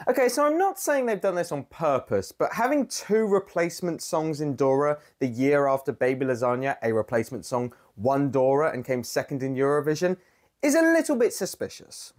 Okay, so I'm not saying they've done this on purpose, but having two replacement songs in Dora the year after Baby Lasagna, a replacement song, won Dora and came second in Eurovision, is a little bit suspicious.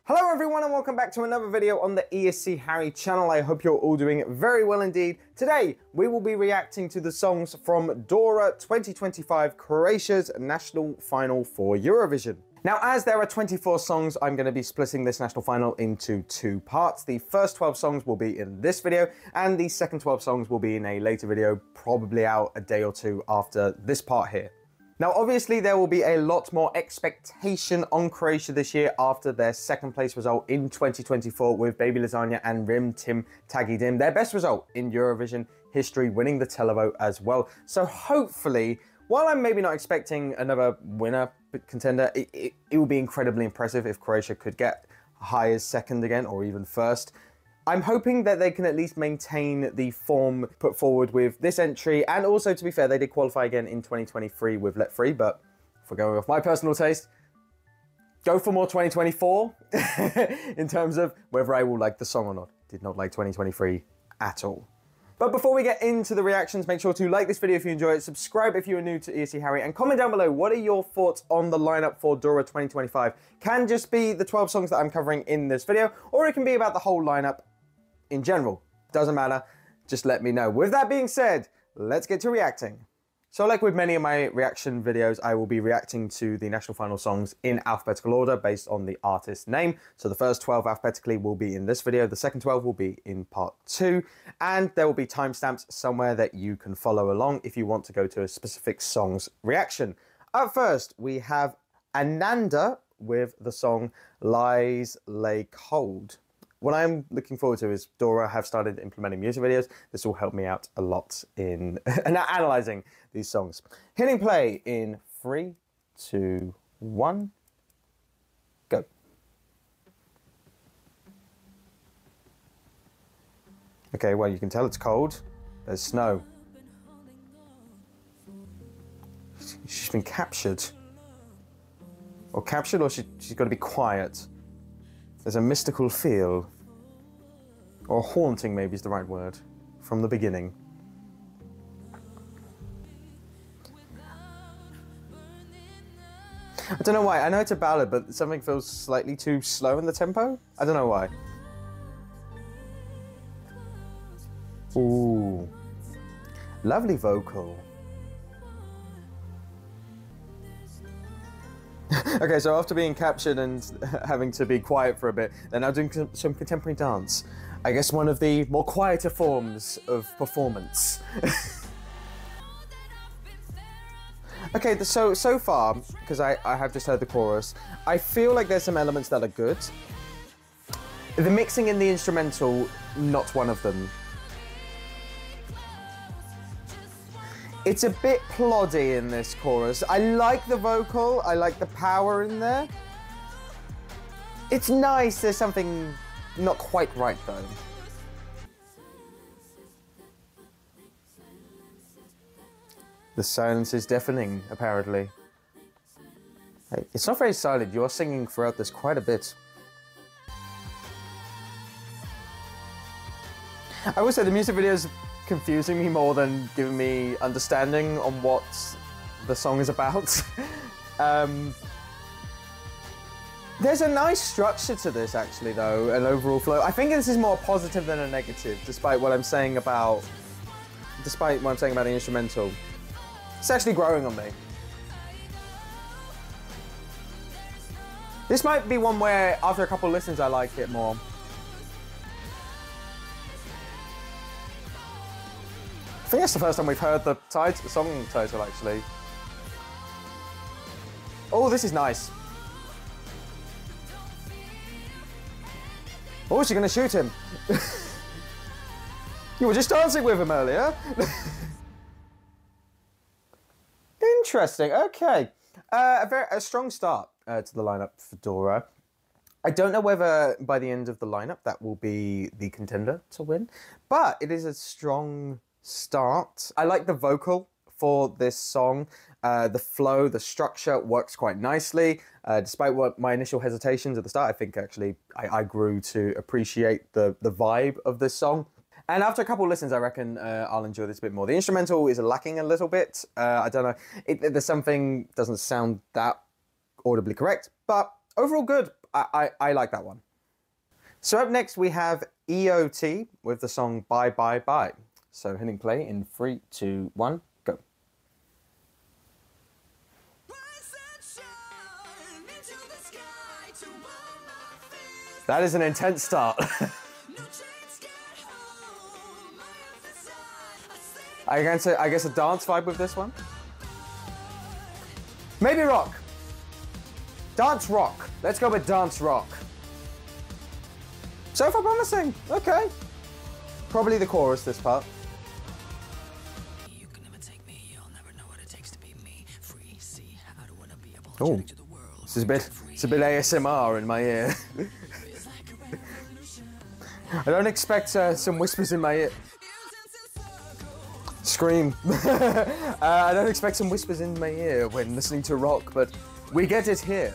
Hello everyone and welcome back to another video on the ESC Harry channel. I hope you're all doing very well indeed. Today we will be reacting to the songs from Dora 2025, Croatia's national final for Eurovision. Now, as there are 24 songs, I'm going to be splitting this national final into two parts. The first 12 songs will be in this video, and the second 12 songs will be in a later video, probably out a day or two after this part here. Now, obviously, there will be a lot more expectation on Croatia this year after their second place result in 2024 with Baby Lasagna and Rim Tim Taggy Dim, their best result in Eurovision history, winning the televote as well. So hopefully, while I'm maybe not expecting another winner contender, it would be incredibly impressive if Croatia could get high as second again or even first. I'm hoping that they can at least maintain the form put forward with this entry, and also, to be fair, they did qualify again in 2023 with Let Free, but if we're going off my personal taste, go for more 2024 in terms of whether I will like the song or not. Did not like 2023 at all. But before we get into the reactions, make sure to like this video if you enjoy it, subscribe if you are new to ESC Harry, and comment down below what are your thoughts on the lineup for Dora 2025. Can just be the 12 songs that I'm covering in this video, or it can be about the whole lineup in general. Doesn't matter, just let me know. With that being said, let's get to reacting. So like with many of my reaction videos, I will be reacting to the national final songs in alphabetical order based on the artist name. So the first 12 alphabetically will be in this video, the second 12 will be in part 2, and there will be timestamps somewhere that you can follow along if you want to go to a specific song's reaction. Up first, we have Ananda with the song Lies Lay Cold. What I'm looking forward to is Dora have started implementing music videos. This will help me out a lot in analysing these songs. Hitting play in 3, 2, 1, go. Okay, well, you can tell it's cold. There's snow. She's been captured. Or captured, or she's got to be quiet. There's a mystical feel, or haunting maybe is the right word, from the beginning. I don't know why, I know it's a ballad, but something feels slightly too slow in the tempo. I don't know why. Ooh, lovely vocal. Okay, so after being captured and having to be quiet for a bit, they're now doing some contemporary dance. I guess one of the more quieter forms of performance. Okay, so far, because I have just heard the chorus, I feel like there's some elements that are good. The mixing in the instrumental, not one of them. It's a bit ploddy in this chorus. I like the vocal, I like the power in there. It's nice, there's something not quite right though. The silence is deafening, apparently. Hey, it's not very silent, you're singing throughout this quite a bit. I will say the music videos confusing me more than giving me understanding on what the song is about. There's a nice structure to this actually though, an overall flow. I think this is more positive than a negative, despite what I'm saying about the instrumental. It's actually growing on me. This might be one where after a couple of listens I like it more. I think that's the first time we've heard the song title, actually. Oh, this is nice. Oh, she's going to shoot him. You were just dancing with him earlier. Interesting, okay. A strong start to the lineup for Dora. I don't know whether by the end of the lineup that will be the contender to win, but it is a strong start. I like the vocal for this song. The flow, the structure works quite nicely. Despite what my initial hesitations at the start, I think actually I grew to appreciate the vibe of this song. And after a couple of listens, I reckon I'll enjoy this a bit more. The instrumental is lacking a little bit. I don't know. There's something doesn't sound that audibly correct, but overall good. I like that one. So up next we have EOT with the song Bye Bye Bye. So hitting play in 3, 2, 1, go. That is an intense start. I guess a dance vibe with this one. Maybe rock. Dance rock. Let's go with dance rock. So far promising. Okay. Probably the chorus, this part. Oh, it's a bit ASMR in my ear. I don't expect some whispers in my ear. Scream. I don't expect some whispers in my ear when listening to rock, but we get it here.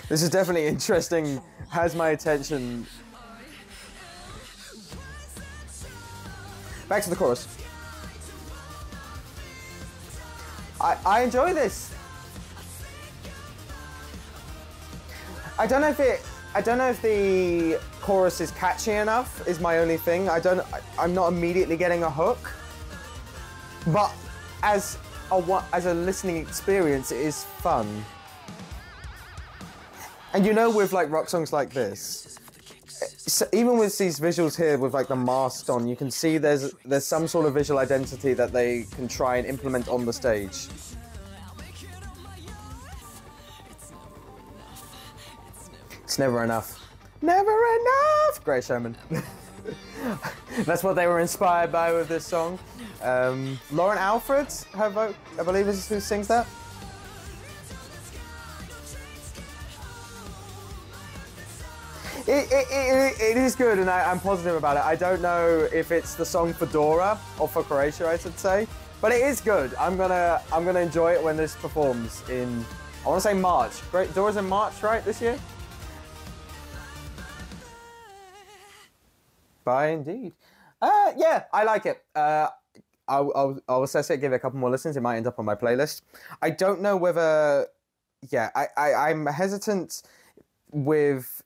This is definitely interesting, has my attention. Back to the chorus. I enjoy this. I don't know if the chorus is catchy enough, is my only thing. I'm not immediately getting a hook. But as a listening experience, it is fun. And you know, with like rock songs like this, so even with these visuals here with like the mask on, you can see there's some sort of visual identity that they can try and implement on the stage. It's never enough. Never enough! Great Showman. That's what they were inspired by with this song. Lauren Alfred, her vote, I believe is who sings that. It is good, and I'm positive about it. I don't know if it's the song for Dora or for Croatia, I should say, but it is good. I'm gonna enjoy it when this performs in, I want to say March. Great, Dora's in March, right, this year? Bye indeed. Yeah, I like it. I'll assess it, give it a couple more listens. It might end up on my playlist. I don't know whether, yeah, I'm hesitant with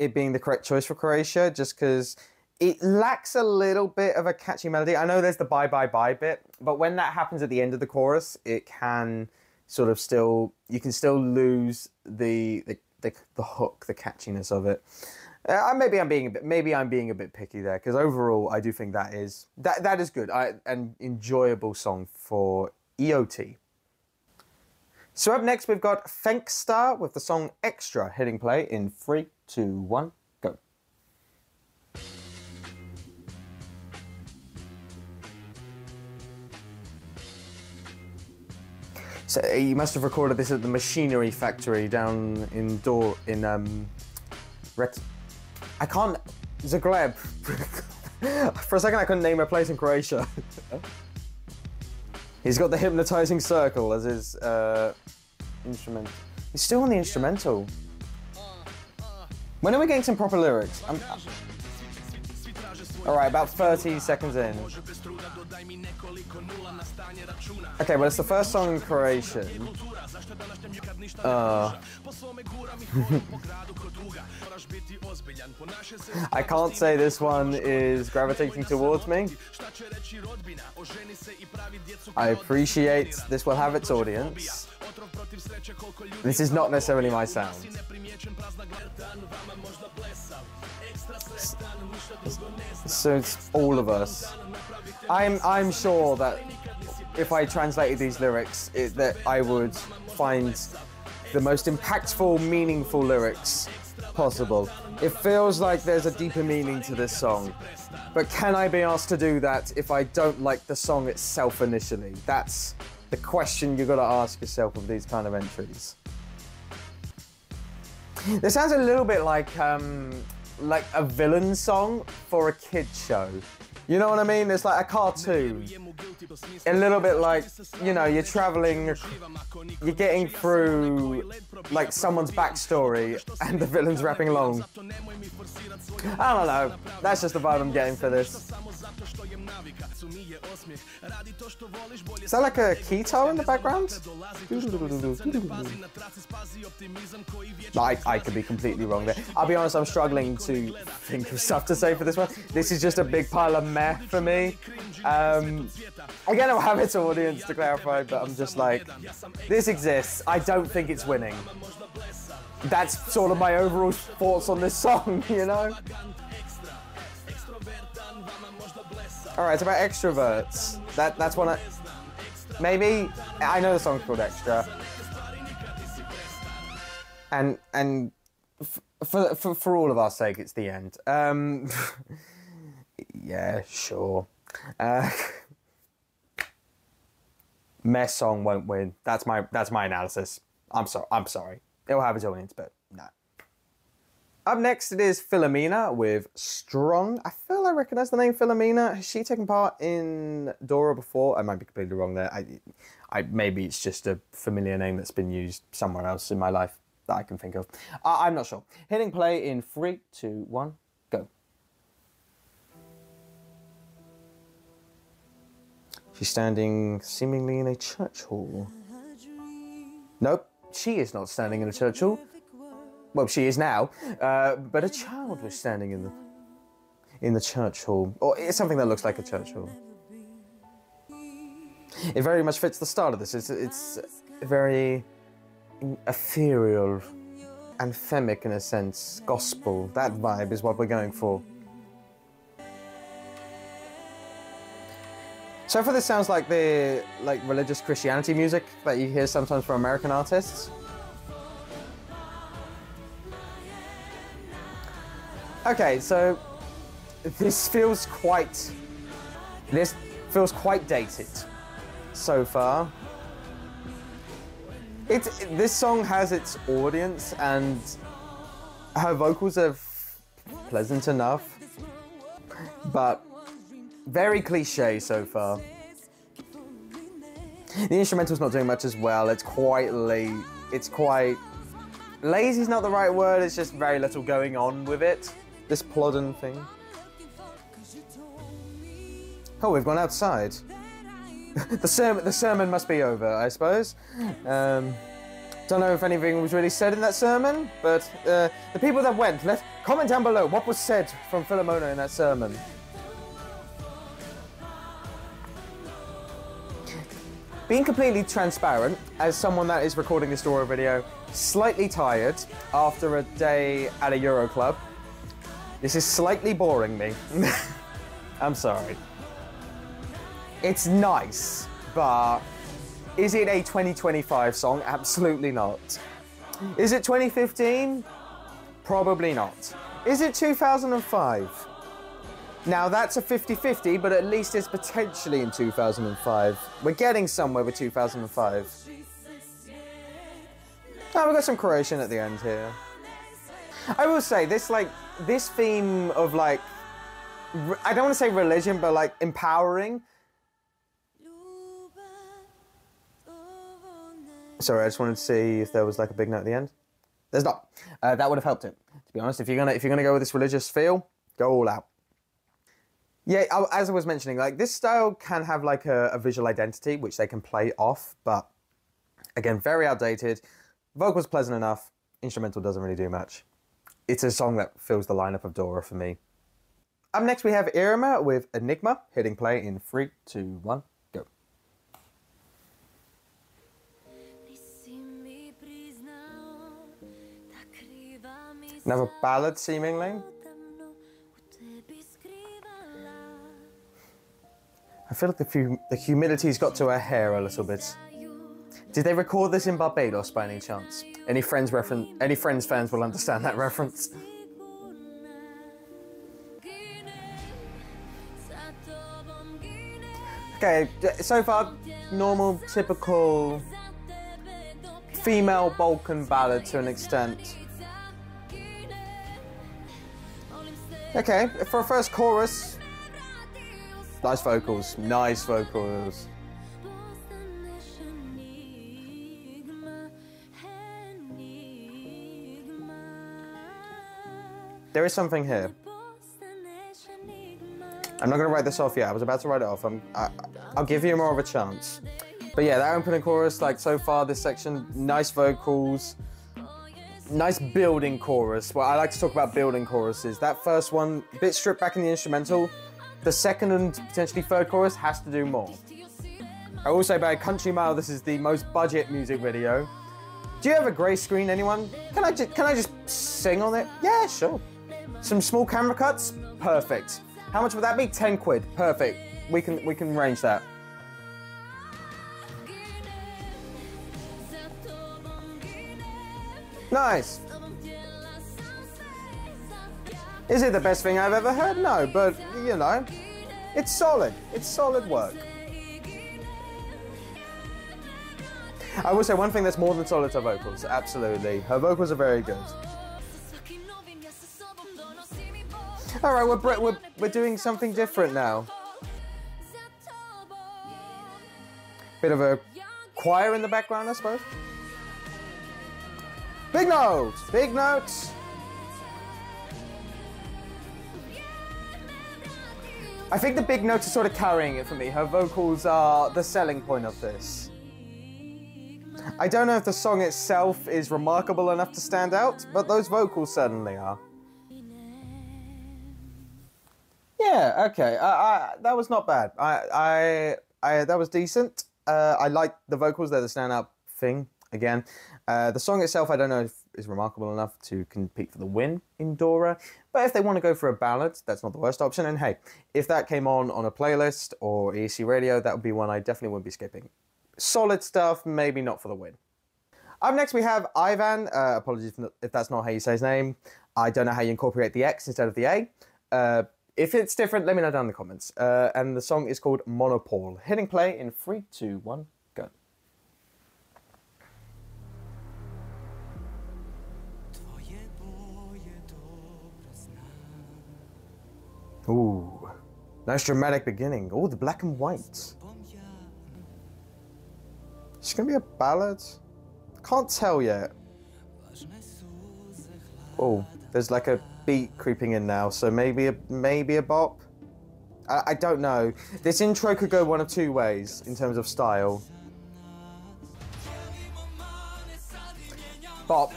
it being the correct choice for Croatia, just because it lacks a little bit of a catchy melody. I know there's the bye bye bye bit, but when that happens at the end of the chorus, it can sort of you can still lose the hook, the catchiness of it. Maybe I'm being a bit picky there, because overall I do think that is good. An enjoyable song for EOT. So up next we've got Fenksta with the song Extra, hitting play in 3, 2, 1, go. So you must have recorded this at the machinery factory down in I can't, Zagreb. For a second I couldn't name a place in Croatia. He's got the hypnotizing circle as his instrument. He's still on the instrumental. When are we getting some proper lyrics? Alright, about 30 seconds in. Okay, well, it's the first song in Croatian. I can't say this one is gravitating towards me. I appreciate this will have its audience. This is not necessarily my sound. So it's all of us. I'm sure that if I translated these lyrics, that I would find the most impactful, meaningful lyrics possible. It feels like there's a deeper meaning to this song, but can I be asked to do that if I don't like the song itself initially? That's the question you've got to ask yourself with these kind of entries. This sounds a little bit like a villain song for a kid's show. You know what I mean? It's like a cartoon. A little bit like, you know, you're traveling, you're getting through like someone's backstory and the villain's rapping along. I don't know. That's just the vibe I'm getting for this. Is that like a guitar in the background? I could be completely wrong there. I'll be honest, I'm struggling to think of stuff to say for this one. This is just a big pile of meh for me. Again, I'll have its audience to clarify, but I'm just like, this exists. I don't think it's winning. That's sort of my overall thoughts on this song, you know? Alright, it's about extroverts. That's one maybe, I know the song's called Extra. And for all of our sake, it's the end. Yeah, sure. Mess song won't win. That's my analysis. I'm sorry. It'll have its audience, but no. Up next, it is Filomena with Strong. I feel I recognise the name Filomena. Has she taken part in Dora before? I might be completely wrong there. Maybe it's just a familiar name that's been used somewhere else in my life that I can think of. I'm not sure. Hitting play in 3, 2, 1, go. She's standing seemingly in a church hall. Nope, she is not standing in a church hall. Well, she is now, but a child was standing in the church hall, or it's something that looks like a church hall. It very much fits the style of this. It's very ethereal, anthemic in a sense, gospel. That vibe is what we're going for. So far, this sounds like the religious Christianity music that you hear sometimes from American artists. Okay, so this feels quite dated so far. This song has its audience and her vocals are pleasant enough, but very cliche so far. The instrumental's not doing much as well. It's quite late. It's quite... lazy's not the right word, it's just very little going on with it. This plodding thing. Oh, we've gone outside. The sermon must be over, I suppose. Don't know if anything was really said in that sermon, but the people that went, comment down below what was said from Filomena in that sermon. Being completely transparent, as someone that is recording this Dora video, slightly tired after a day at a Euro club. This is slightly boring me. I'm sorry. It's nice, but is it a 2025 song? Absolutely not. Is it 2015? Probably not. Is it 2005? Now that's a 50-50, but at least it's potentially in 2005. We're getting somewhere with 2005. Oh, we've got some Croatian at the end here. I will say, this theme of I don't want to say religion, but empowering. Sorry, I just wanted to see if there was a big note at the end. There's not. That would have helped it, to be honest. If you're gonna go with this religious feel, go all out. Yeah, as I was mentioning, this style can have a visual identity, which they can play off, but again, very outdated. Vocals pleasant enough, instrumental doesn't really do much. It's a song that fills the lineup of Dora for me. Up next we have Irma with Enigma, hitting play in 3, 2, 1, go. Another ballad, seemingly. I feel like the humidity's got to her hair a little bit. Did they record this in Barbados by any chance? Any Friends fans will understand that reference. Okay, so far, normal, typical female Balkan ballad to an extent. Okay, for a first chorus, nice vocals, nice vocals. There is something here. I'm not going to write this off yet. I was about to write it off. I'll give you more of a chance. But yeah, that opening chorus, like so far this section, nice vocals, nice building chorus. Well, I like to talk about building choruses. That first one, a bit stripped back in the instrumental. The second and potentially third chorus has to do more. I will say by Country Mile, this is the most budget music video. Do you have a grey screen, anyone? Can I just sing on it? Yeah, sure. Some small camera cuts? Perfect. How much would that be? 10 quid. Perfect. We can arrange that. Nice. Is it the best thing I've ever heard? No, but you know, it's solid. It's solid work. I will say one thing that's more than solid are vocals. Absolutely. Her vocals are very good. All right, we're doing something different now. Bit of a choir in the background, I suppose. Big notes, big notes. I think the big notes are sort of carrying it for me. Her vocals are the selling point of this. I don't know if the song itself is remarkable enough to stand out, but those vocals certainly are. Yeah, okay. That was not bad. That was decent. I like the vocals. They're the standout thing again. The song itself, I don't know if is remarkable enough to compete for the win in Dora, but if they want to go for a ballad, that's not the worst option. And hey, if that came on a playlist or ESC radio, that would be one I definitely wouldn't be skipping. Solid stuff, maybe not for the win. Up next we have Ivan. Apologies if that's not how you say his name. I don't know how you incorporate the X instead of the A. If it's different, let me know down in the comments. And the song is called Monopol. Hitting play in 3, 2, 1, go. Ooh, nice dramatic beginning. Ooh, the black and white. It's gonna be a ballad? Can't tell yet. Oh, there's like a beat creeping in now, so maybe a bop. I don't know. This intro could go one of two ways in terms of style. Bop.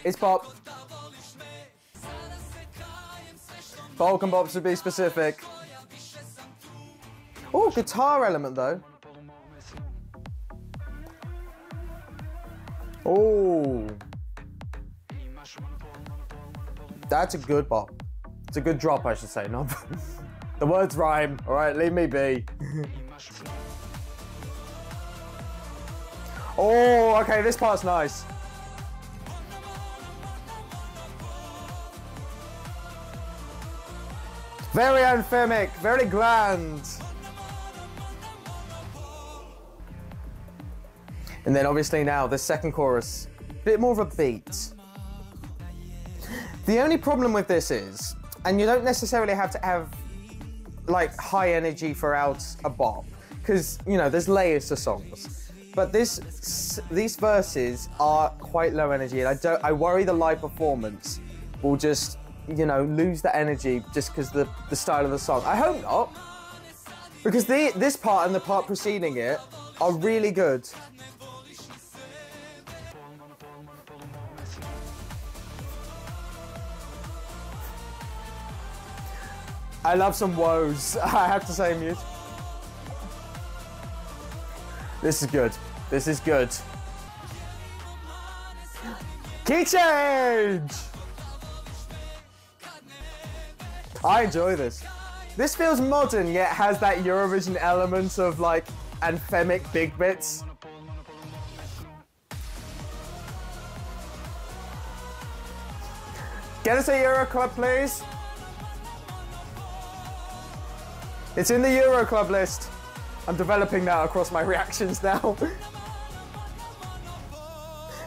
It's bop. Balkan bops to be specific. Oh, guitar element though. Oh. That's a good bop. It's a good drop, I should say. Not the words rhyme. All right, leave me be. Oh, okay, this part's nice. Very anthemic, very grand. And then obviously now the second chorus, a bit more of a beat. The only problem with this is, and you don't necessarily have to have like high energy throughout a bop, because you know there's layers to songs. But these verses are quite low energy, and I worry the live performance will just, you know, lose the energy just because the style of the song. I hope not, because this part and the part preceding it are really good. I love some woes, I have to say, Mute. This is good. This is good. Key change! I enjoy this. This feels modern, yet has that Eurovision element of like anthemic big bits. Get us a Euro Club, please. It's in the Euro Club list. I'm developing that across my reactions now.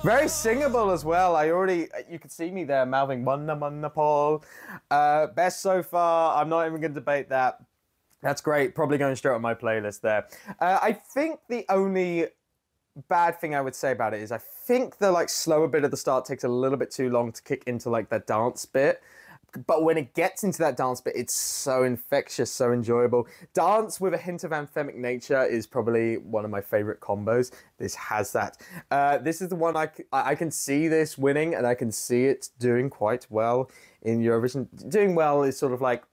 Very singable as well. You could see me there mouthing Monopol. Best so far. I'm not even going to debate that. That's great. Probably going straight on my playlist there. I think the only bad thing I would say about it is I think the like slower bit of the start takes a little bit too long to kick into like the dance bit. But when it gets into that dance bit, it's so infectious, so enjoyable. Dance with a hint of anthemic nature is probably one of my favorite combos. This has that. This is the one I can see this winning, and I can see it doing quite well in Eurovision. Doing well is sort of like,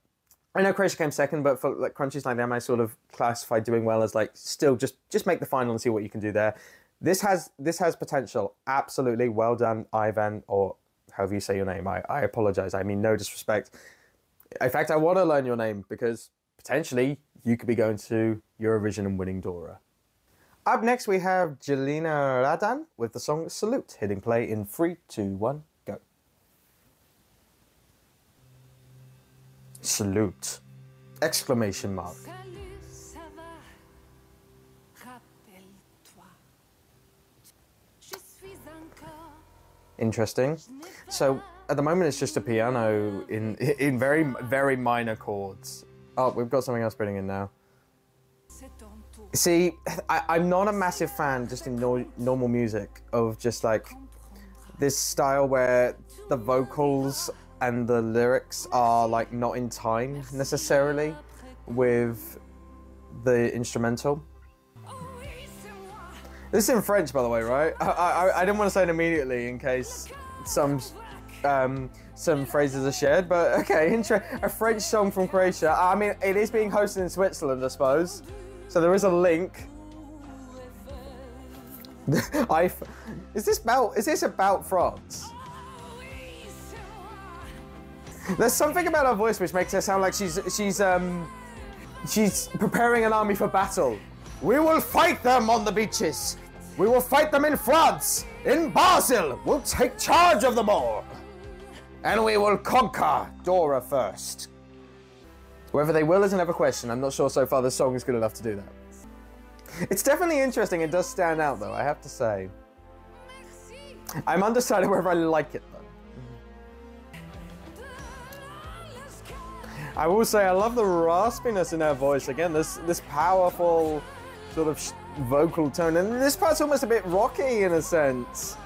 I know Croatia came second, but for like countries like them, I sort of classify doing well as like still just make the final and see what you can do there. This has potential. Absolutely. Well done, Ivan, or however you say your name. I apologize. I mean no disrespect. In fact, I want to learn your name because potentially you could be going to Eurovision and winning Dora. Up next we have Jelena Radan with the song Salute, hitting play in 3, 2, 1, go. Salute! Exclamation mark. Interesting. So at the moment it's just a piano in very, very minor chords. Oh, we've got something else putting in now. See, I'm not a massive fan just in normal music of just like this style where the vocals and the lyrics are like not in time necessarily with the instrumental. This is in French, by the way, right? I didn't want to say it immediately in case some phrases are shared, but okay, a French song from Croatia. I mean, it is being hosted in Switzerland, I suppose, so there is a link. Is this about France? There's something about her voice which makes her sound like she's preparing an army for battle. We will fight them on the beaches. We will fight them in France, in Basel. We'll take charge of them all. And we will conquer Dora first. Whether they will is another question. I'm not sure so far the song is good enough to do that. It's definitely interesting. It does stand out though, I have to say. I'm undecided whether I like it though. I will say I love the raspiness in her voice. Again, this powerful sort of vocal tone, and this part's almost a bit rocky in a sense.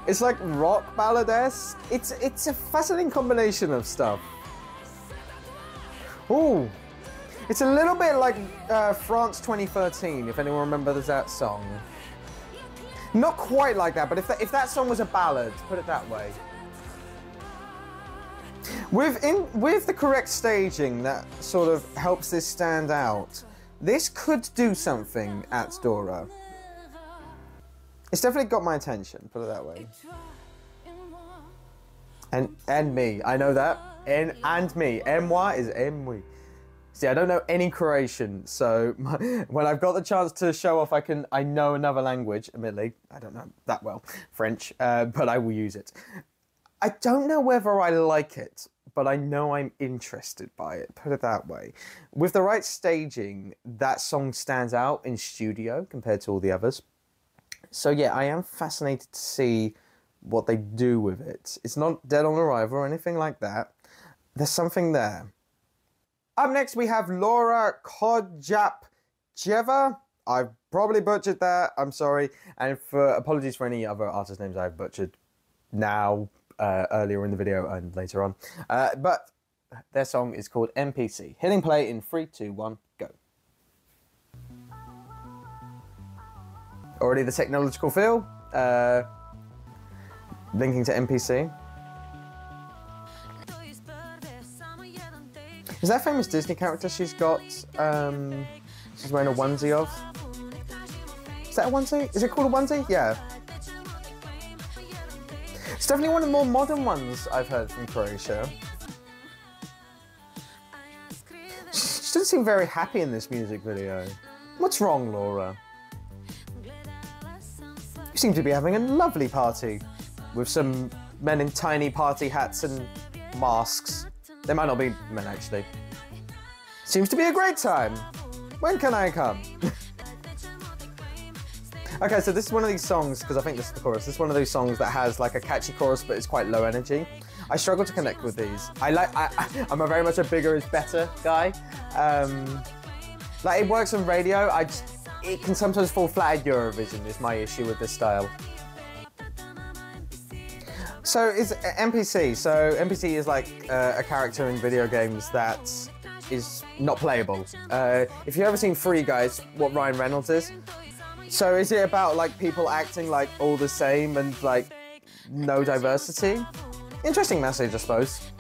It's like rock ballad-esque. It's a fascinating combination of stuff. Ooh, it's a little bit like France 2013, if anyone remembers that song. Not quite like that, but if that song was a ballad, put it that way. With the correct staging that sort of helps this stand out, this could do something at Dora. It's definitely got my attention, put it that way. And me, I know that. And me. Moi is moi. See, I don't know any Croatian, so when I've got the chance to show off I know another language, admittedly, I don't know that well, French, but I will use it. I don't know whether I like it, but I know I'm interested by it, put it that way. With the right staging, that song stands out in studio compared to all the others. So yeah, I am fascinated to see what they do with it. It's not dead on arrival or anything like that. There's something there. Up next we have laurakojapjeva. I've probably butchered that, I'm sorry. And apologies for any other artist names I've butchered now, earlier in the video and later on. But their song is called NPC. Hitting play in 3, 2, 1, go. Already the technological feel, linking to NPC. Is that a famous Disney character she's got, she's wearing a onesie of? Is that a onesie? Is it called a onesie? Yeah. It's definitely one of the more modern ones I've heard from Croatia. She doesn't seem very happy in this music video. What's wrong, Laura? You seem to be having a lovely party with some men in tiny party hats and masks. They might not be men, actually. Seems to be a great time. When can I come? Okay, so this is one of these songs, because I think this is the chorus, this is one of those songs that has like a catchy chorus, but it's quite low energy. I struggle to connect with these. I'm a very much a bigger is better guy. Like, it works on radio, it can sometimes fall flat at Eurovision, is my issue with this style. So is NPC. So NPC is like a character in video games that is not playable. If you've ever seen Free Guys, what Ryan Reynolds is. So is it about like people acting like all the same and like no diversity? Interesting message, I suppose.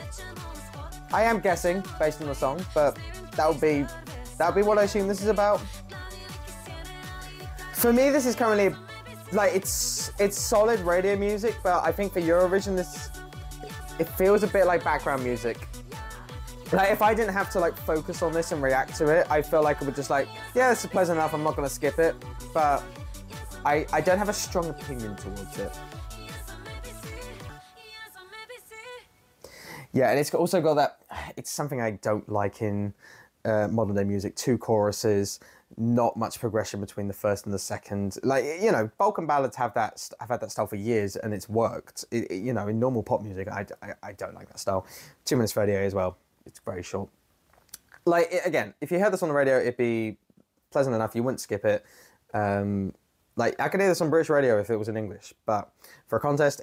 I am guessing based on the song, but that would be what I assume this is about. For me, this is currently like it's solid radio music, but I think for Eurovision it feels a bit like background music. Like, if I didn't have to like focus on this and react to it, I feel like it would just like, yeah, this is pleasant enough, I'm not gonna skip it. But I don't have a strong opinion towards it. Yeah, and it's also got that, it's something I don't like in modern day music, 2 choruses, not much progression between the first and the second. Like, you know, Balkan ballads have had that style for years and it's worked. You know, in normal pop music, I don't like that style. 2 minutes for radio as well. It's very short. Like, again, if you heard this on the radio, it'd be pleasant enough. You wouldn't skip it. Like, I could hear this on British radio if it was in English, but for a contest,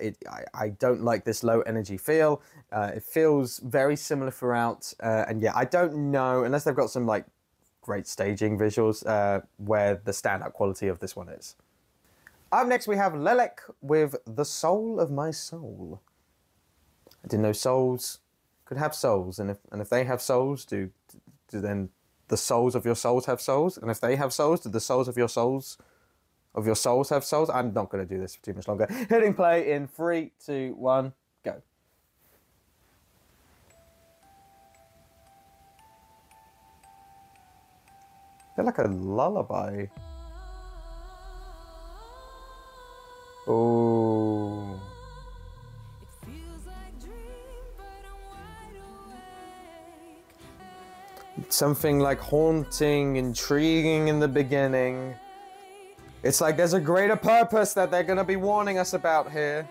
I don't like this low energy feel. It feels very similar throughout, and yeah, I don't know, unless they've got some like great staging visuals, where the standout quality of this one is. Up next, we have LELEK with The Soul of My Soul. I didn't know souls could have souls, and if they have souls, do then the souls of your souls have souls? And if they have souls, do the souls of your souls have souls? I'm not going to do this for too much longer. Hitting play in 3, 2, 1, go. They're like a lullaby. Oh. Something like haunting, intriguing in the beginning. It's like there's a greater purpose that they're going to be warning us about here.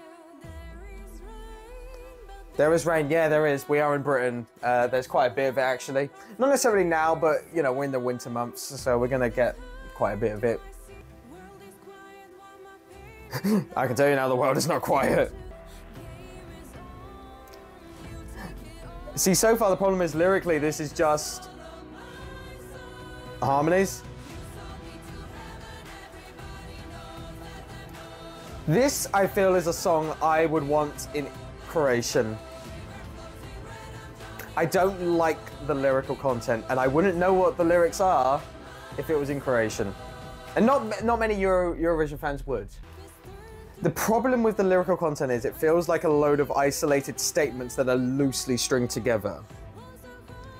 There is rain. Yeah, there is. We are in Britain. There's quite a bit of it, actually. Not necessarily now, but, you know, we're in the winter months, so we're going to get quite a bit of it. I can tell you now, the world is not quiet. See, so far the problem is lyrically, this is just harmonies. This, I feel, is a song I would want in Croatian. I don't like the lyrical content, and I wouldn't know what the lyrics are if it was in Croatian. And not many Eurovision fans would. The problem with the lyrical content is it feels like a load of isolated statements that are loosely stringed together.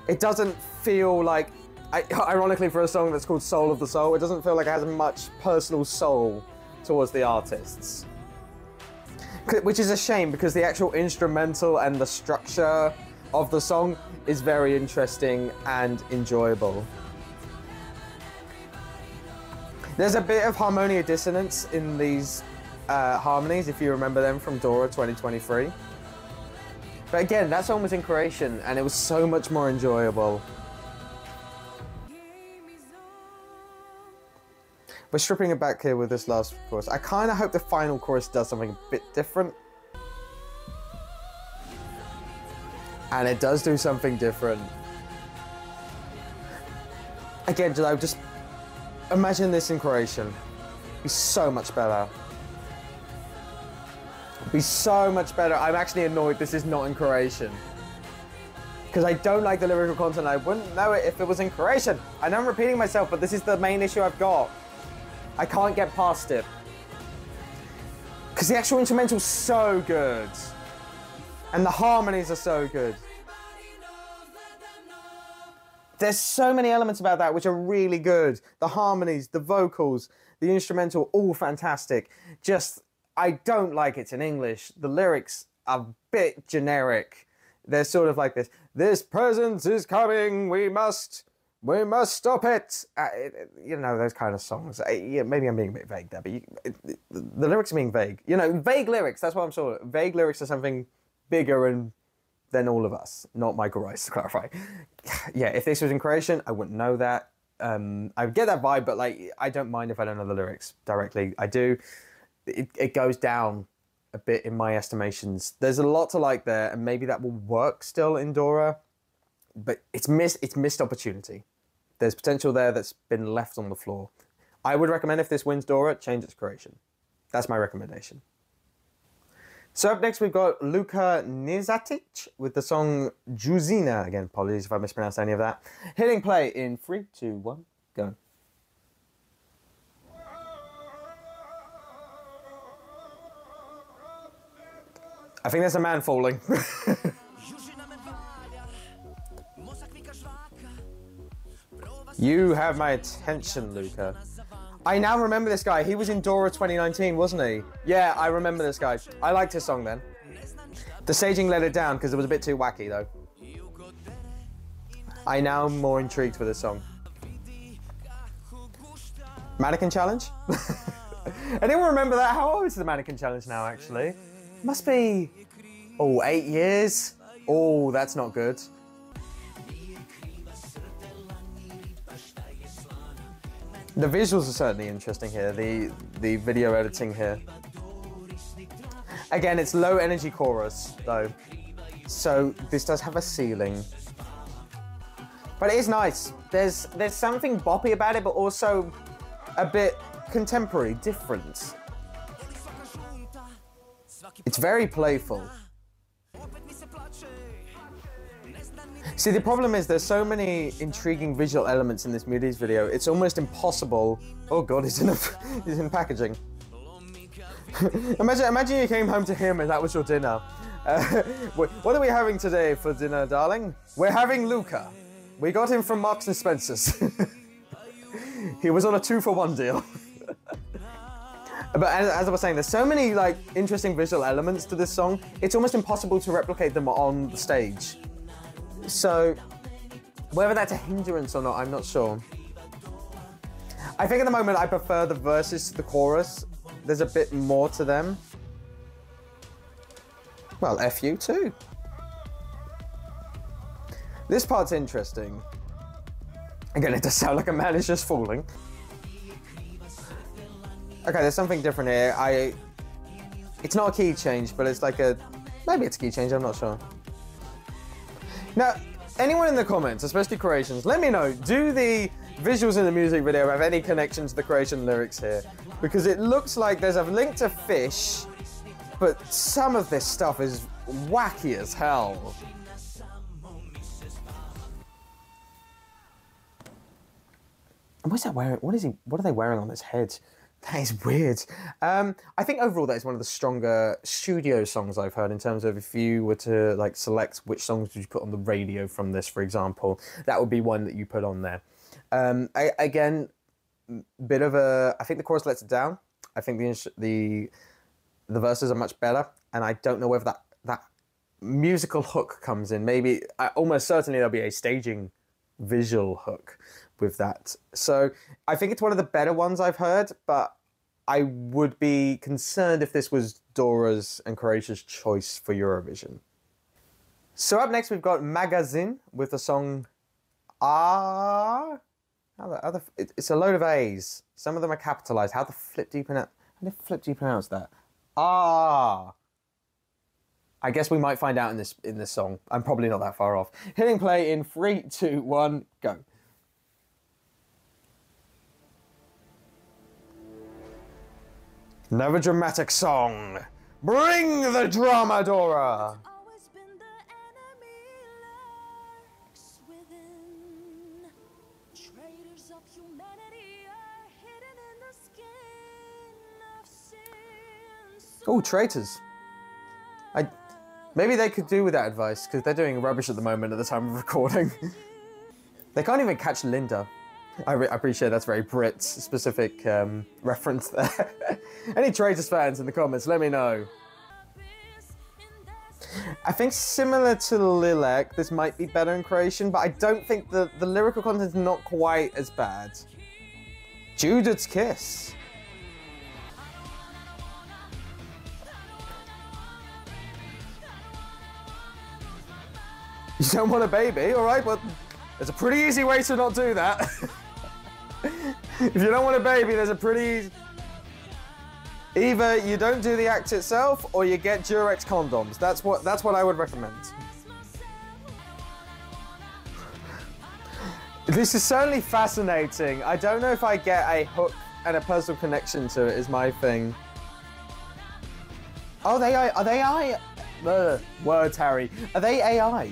It doesn't feel like, ironically for a song that's called Soul of the Soul, it doesn't feel like it has much personal soul towards the artists. Which is a shame, because the actual instrumental and the structure of the song is very interesting and enjoyable. There's a bit of harmonia dissonance in these harmonies, if you remember them from Dora 2023. But again, that song was in Croatian and it was so much more enjoyable. We're stripping it back here with this last chorus. I kind of hope the final chorus does something a bit different. And it does do something different. Again, just imagine this in Croatian. It'd be so much better. It'd be so much better. I'm actually annoyed this is not in Croatian. Because I don't like the lyrical content. I wouldn't know it if it was in Croatian. I know I'm repeating myself, but this is the main issue I've got. I can't get past it. Because the actual instrumental's so good. And the harmonies are so good. There's so many elements about that which are really good. The harmonies, the vocals, the instrumental, all fantastic. Just, I don't like it's in English. The lyrics are a bit generic. They're sort of like this. This present is coming, we must We must stop it. You know, those kind of songs. Yeah, maybe I'm being a bit vague there, but the lyrics are being vague. You know, vague lyrics, that's what I'm saying. Vague lyrics are something bigger and than all of us, not Michael Rice, to clarify. Yeah, if this was in Croatian, I wouldn't know that. I would get that vibe, but like, I don't mind if I don't know the lyrics directly. I do. It goes down a bit in my estimations. There's a lot to like there, and maybe that will work still in Dora, but it's missed opportunity. There's potential there that's been left on the floor. I would recommend if this wins Dora, change it to Croatian. That's my recommendation. So up next we've got Luka Nižetić with the song Južina. Again, apologies if I mispronounced any of that. Hitting play in 3, 2, 1, go. I think there's a man falling. You have my attention, Luka. I now remember this guy. He was in Dora 2019, wasn't he? Yeah, I remember this guy. I liked his song then. The staging let it down because it was a bit too wacky, though. I now am more intrigued for this song. Mannequin Challenge? Anyone remember that? How old is the Mannequin Challenge now, actually? Must be... oh, 8 years? Oh, that's not good. The visuals are certainly interesting here, the video editing here. Again, it's low energy chorus though, so this does have a ceiling. But it is nice. There's something boppy about it, but also a bit contemporary, different. It's very playful. See, the problem is there's so many intriguing visual elements in this music video, it's almost impossible. Oh god, he's in packaging. imagine you came home to him and that was your dinner. What are we having today for dinner, darling? We're having Luka. We got him from Marks and Spencer's. He was on a 2-for-1 deal. But as I was saying, there's so many like interesting visual elements to this song, it's almost impossible to replicate them on the stage. So, whether that's a hindrance or not, I'm not sure. I think at the moment I prefer the verses to the chorus. There's a bit more to them. Well, F you too. This part's interesting. Again, it does sound like a man is just falling. Okay, there's something different here. It's not a key change, but it's like a... maybe it's a key change, I'm not sure. Now, anyone in the comments, especially Croatians, let me know, do the visuals in the music video have any connection to the Croatian lyrics here? Because it looks like there's a link to fish, but some of this stuff is wacky as hell. What's that wearing? What are they wearing on his head? That is weird. I think overall that is one of the stronger studio songs I've heard in terms of if you were to like select which songs would you put on the radio from this, for example, that would be one that you put on there. Again, bit of a... I think the chorus lets it down. I think the verses are much better, and I don't know whether that musical hook comes in. Maybe, almost certainly there'll be a staging visual hook with that. So I think it's one of the better ones I've heard, but I would be concerned if this was Dora's and Croatia's choice for Eurovision. So up next we've got Magazin with the song AaAaA. It's a load of A's. Some of them are capitalized. How the flip do you pronounce that? AaAaA. I guess we might find out in this song. I'm probably not that far off. Hitting play in 3, 2, 1, go. Another dramatic song. Bring the drama, Dora. Oh, traitors. Maybe they could do with that advice, because they're doing rubbish at the moment at the time of recording. They can't even catch Linda. I appreciate that's very Brit-specific reference there. Any Traitors fans in the comments, let me know. I think similar to LELEK, this might be better in Croatian, but I don't think the lyrical content's not quite as bad. Judith's Kiss. You don't want a baby? All right, well, there's a pretty easy way to not do that. If you don't want a baby, there's a pretty easy... Either you don't do the act itself, or you get Durex condoms. That's what I would recommend. This is certainly fascinating. I don't know if I get a hook and a personal connection to it is my thing. Oh, are they AI? Words, Harry. Are they AI?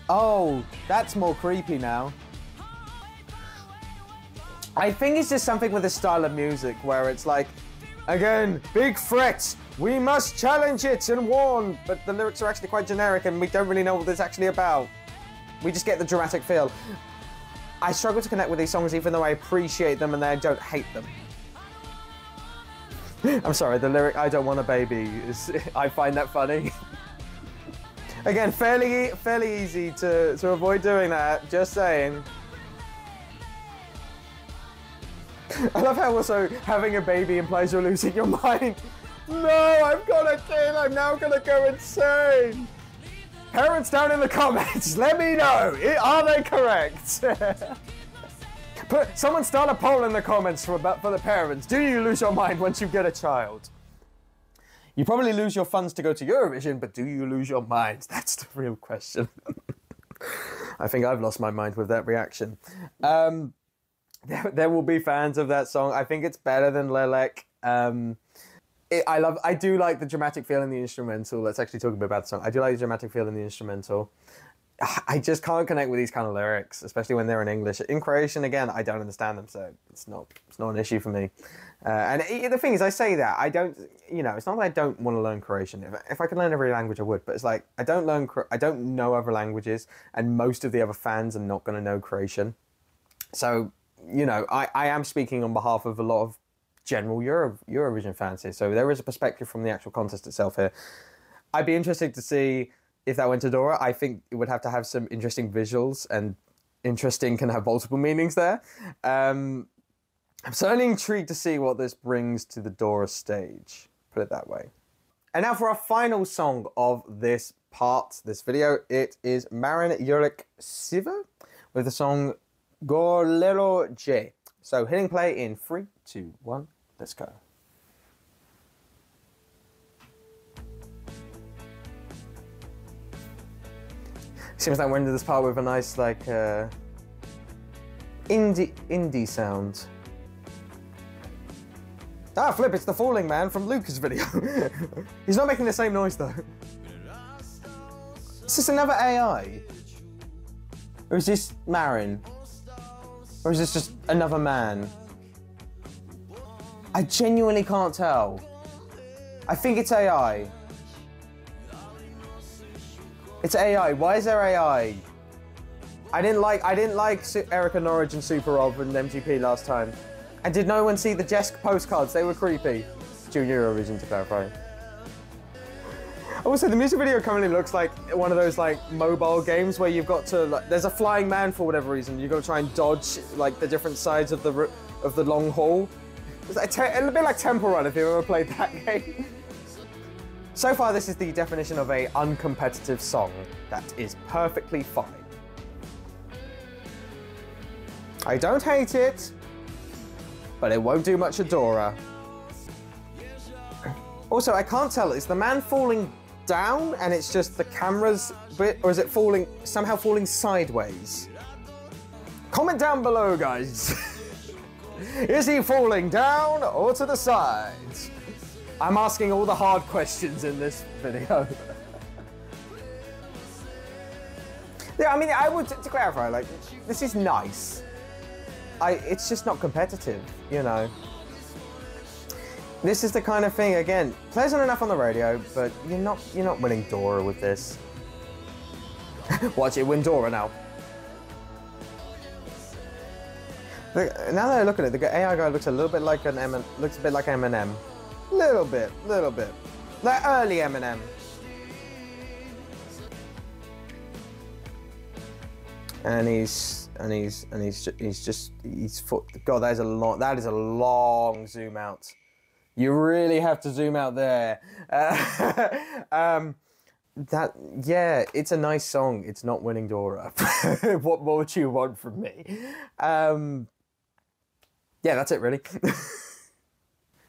Oh, that's more creepy now. I think it's just something with the style of music where it's like, again, big threat, we must challenge it and warn, but the lyrics are actually quite generic and we don't really know what it's actually about. We just get the dramatic feel. I struggle to connect with these songs even though I appreciate them and I don't hate them. I'm sorry, the lyric, I don't want a baby, I find that funny. Again, fairly easy to avoid doing that, just saying. I love how also having a baby implies you're losing your mind. No, I've got a kid, I'm now gonna go insane. Parents down in the comments, let me know, are they correct? Someone start a poll in the comments for the parents. Do you lose your mind once you get a child? You probably lose your funds to go to Eurovision, but do you lose your mind? That's the real question. I think I've lost my mind with that reaction. There will be fans of that song. I think it's better than LELEK. I do like the dramatic feel in the instrumental. Let's actually talk a bit about the song. I do like the dramatic feel in the instrumental. I just can't connect with these kind of lyrics, especially when they're in English. In Croatian, again, I don't understand them, so it's not an issue for me. And the thing is, I say that, I don't, you know, it's not that I don't want to learn Croatian. If I could learn every language, I would, but it's like, I don't know other languages, and most of the other fans are not going to know Croatian. So, you know, I am speaking on behalf of a lot of general Eurovision fans here, so there is a perspective from the actual contest itself here. I'd be interested to see if that went to Dora. I think it would have to have some interesting visuals, and interesting can have multiple meanings there. I'm certainly intrigued to see what this brings to the Dora stage, put it that way. And now for our final song of this video, it is Marin Jurić-Čivro with the song Gorjelo. So hitting play in 3, 2, 1, let's go. Seems like we're into this part with a nice, like, indie sound. Ah, flip, it's the Falling Man from Luka's video. He's not making the same noise, though. Is this another AI? Or is this Marin? Or is this just another man? I genuinely can't tell. I think it's AI. It's AI. Why is there AI? I didn't like Erika Norwich and Superov and MGP last time. And did no one see the Jesk postcards? They were creepy. Junior Eurovision, to clarify. Also, the music video currently looks like one of those like mobile games where you've got to, like, there's a flying man for whatever reason. You've got to try and dodge like the different sides of the long haul. It's like a bit like Temple Run if you've ever played that game. So far, this is the definition of a uncompetitive song. That is perfectly fine. I don't hate it, but it won't do much at Dora. Also, I can't tell, is the man falling down and it's just the camera's bit, or is it somehow falling sideways? Comment down below, guys. Is he falling down or to the sides? I'm asking all the hard questions in this video. Yeah, I mean, I would, to clarify, like, this is nice. It's just not competitive, you know. This is the kind of thing, again, pleasant enough on the radio, but you're not winning Dora with this. Watch it win Dora now. Now that I look at it, the AI guy looks a little bit like looks a bit like Eminem. Little bit. Like early Eminem. And God, that is a long zoom out. You really have to zoom out there. Yeah, it's a nice song. It's not winning Dora. What more would you want from me? Yeah, that's it really.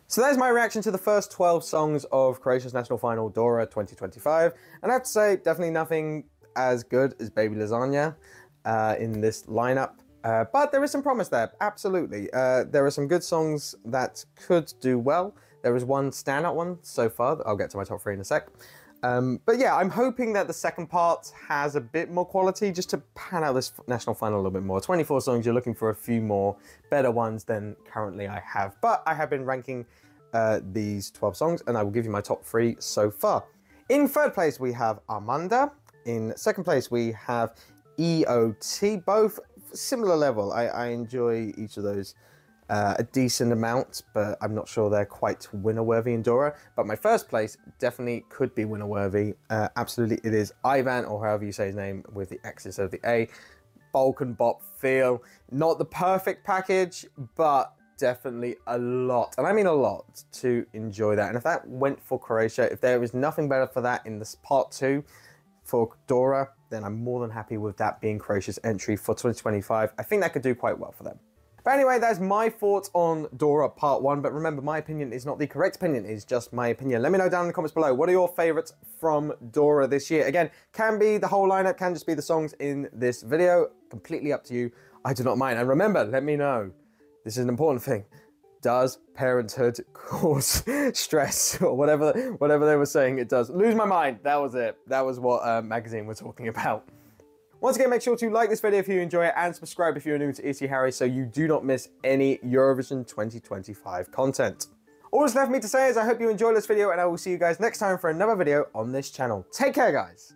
So there's my reaction to the first 12 songs of Croatia's national final Dora 2025. And I have to say, definitely nothing as good as Baby Lasagna in this lineup. But there is some promise there, absolutely. There are some good songs that could do well. There is one standout one so far. I'll get to my top 3 in a sec. But yeah, I'm hoping that the second part has a bit more quality just to pan out this national final a little bit more. 24 songs, you're looking for a few more better ones than currently I have. But I have been ranking these 12 songs and I will give you my top 3 so far. In third place, we have Ananda. In second place, we have EOT, both similar level. I enjoy each of those a decent amount, but I'm not sure they're quite winner-worthy in Dora. But my first place definitely could be winner-worthy. Absolutely, it is Ivan, or however you say his name, with the X instead of the A. Balkan bop feel. Not the perfect package, but definitely a lot, and I mean a lot, to enjoy that. And if that went for Croatia, if there is nothing better for that in this part 2 for Dora, then I'm more than happy with that being Croatia's entry for 2025. I think that could do quite well for them. But anyway, that's my thoughts on Dora Part 1. But remember, my opinion is not the correct opinion, it's just my opinion. Let me know down in the comments below, what are your favourites from Dora this year? Again, can be the whole lineup, can just be the songs in this video. Completely up to you. I do not mind. And remember, let me know, this is an important thing, does parenthood cause stress? Or whatever they were saying it does. Lose my mind, that was it. That was what Magazin were talking about. Once again, make sure to like this video if you enjoy it and subscribe if you're new to ESC Harry so you do not miss any Eurovision 2025 content. All that's left for me to say is I hope you enjoyed this video and I will see you guys next time for another video on this channel. Take care, guys.